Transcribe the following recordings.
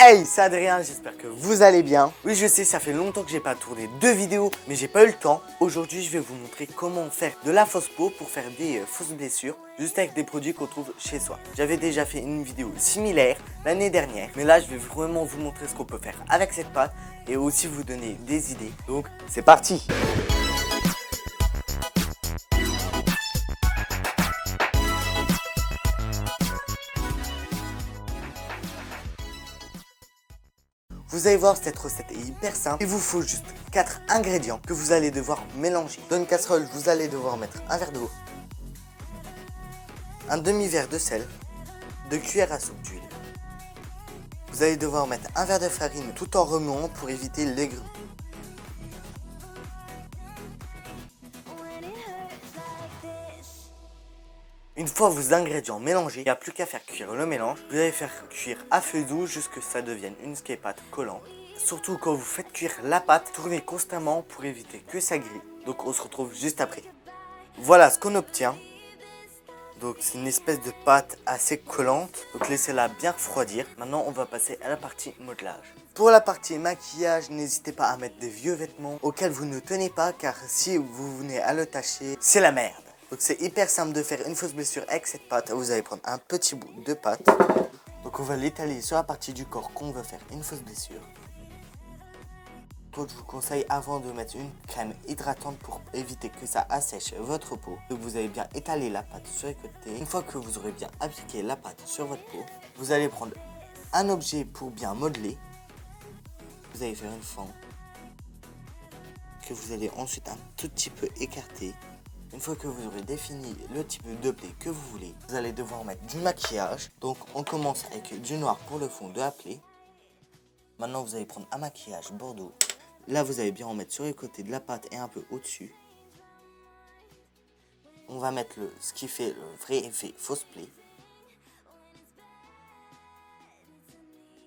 Hey, c'est Adrien, j'espère que vous allez bien. Oui, je sais, ça fait longtemps que j'ai pas tourné de vidéos, mais j'ai pas eu le temps. Aujourd'hui, je vais vous montrer comment faire de la fausse peau pour faire des fausses blessures, juste avec des produits qu'on trouve chez soi. J'avais déjà fait une vidéo similaire l'année dernière, mais là, je vais vraiment vous montrer ce qu'on peut faire avec cette pâte et aussi vous donner des idées. Donc, c'est parti! Vous allez voir, cette recette est hyper simple. Il vous faut juste 4 ingrédients que vous allez devoir mélanger. Dans une casserole, vous allez devoir mettre un verre d'eau, un demi-verre de sel, 2 cuillères à soupe d'huile. Vous allez devoir mettre un verre de farine tout en remuant pour éviter les grumeaux. Une fois vos ingrédients mélangés, il n'y a plus qu'à faire cuire le mélange. Vous allez faire cuire à feu doux jusqu'à ce que ça devienne une pâte collante. Surtout quand vous faites cuire la pâte, tournez constamment pour éviter que ça grille. Donc on se retrouve juste après. Voilà ce qu'on obtient. Donc c'est une espèce de pâte assez collante. Donc laissez-la bien refroidir. Maintenant on va passer à la partie modelage. Pour la partie maquillage, n'hésitez pas à mettre des vieux vêtements auxquels vous ne tenez pas, car si vous venez à le tâcher, c'est la merde. Donc c'est hyper simple de faire une fausse blessure avec cette pâte. Vous allez prendre un petit bout de pâte. Donc on va l'étaler sur la partie du corps qu'on veut faire une fausse blessure. Donc je vous conseille avant de mettre une crème hydratante pour éviter que ça assèche votre peau. Donc vous allez bien étaler la pâte sur les côtés. Une fois que vous aurez bien appliqué la pâte sur votre peau, vous allez prendre un objet pour bien modeler. Vous allez faire une fente que vous allez ensuite un tout petit peu écarter. Une fois que vous aurez défini le type de blé que vous voulez, vous allez devoir mettre du maquillage. Donc on commence avec du noir pour le fond de la plaie. Maintenant vous allez prendre un maquillage bordeaux. Là vous allez bien en mettre sur les côtés de la pâte et un peu au-dessus. On va mettre ce qui fait le vrai effet fausse plaie.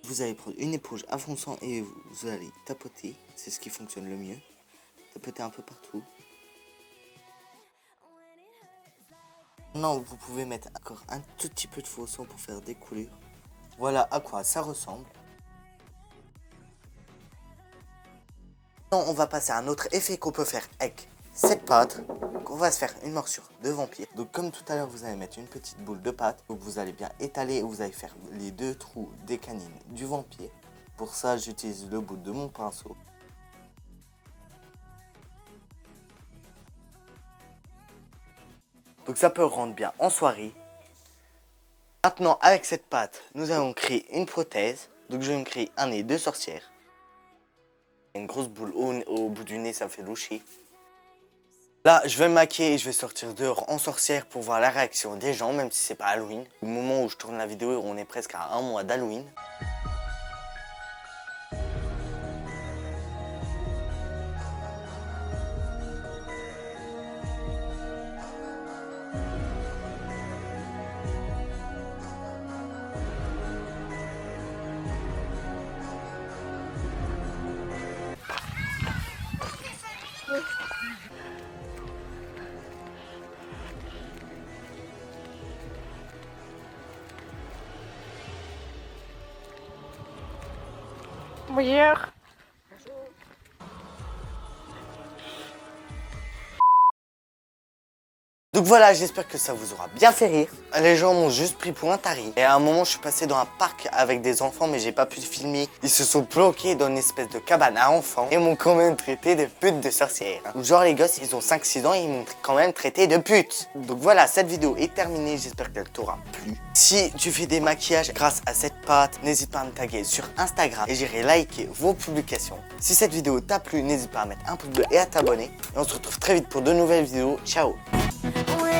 Vous allez prendre une éponge à fond sang et vous allez tapoter. C'est ce qui fonctionne le mieux. Tapoter un peu partout. Maintenant, vous pouvez mettre encore un tout petit peu de faux sang pour faire des coulures. Voilà à quoi ça ressemble. Maintenant, on va passer à un autre effet qu'on peut faire avec cette pâte. Donc, on va se faire une morsure de vampire. Donc, comme tout à l'heure, vous allez mettre une petite boule de pâte. Donc, vous allez bien étaler et vous allez faire les 2 trous des canines du vampire. Pour ça, j'utilise le bout de mon pinceau. Donc ça peut rendre bien en soirée. Maintenant avec cette pâte, nous allons créer une prothèse. Donc je vais me créer un nez de sorcière. Une grosse boule au bout du nez, ça me fait loucher. Là je vais me maquiller et je vais sortir dehors en sorcière pour voir la réaction des gens, même si c'est pas Halloween. Au moment où je tourne la vidéo, on est presque à 1 mois d'Halloween. Meilleur. Donc voilà, j'espère que ça vous aura bien fait rire. Les gens m'ont juste pris pour un taré. Et à un moment, je suis passé dans un parc avec des enfants, mais j'ai pas pu filmer. Ils se sont bloqués dans une espèce de cabane à enfants et m'ont quand même traité de pute de sorcière. Genre les gosses, ils ont 5-6 ans et ils m'ont quand même traité de pute. Donc voilà, cette vidéo est terminée. J'espère qu'elle t'aura plu. Si tu fais des maquillages grâce à cette pâte, n'hésite pas à me taguer sur Instagram et j'irai liker vos publications. Si cette vidéo t'a plu, n'hésite pas à mettre un pouce bleu et à t'abonner. Et on se retrouve très vite pour de nouvelles vidéos. Ciao! When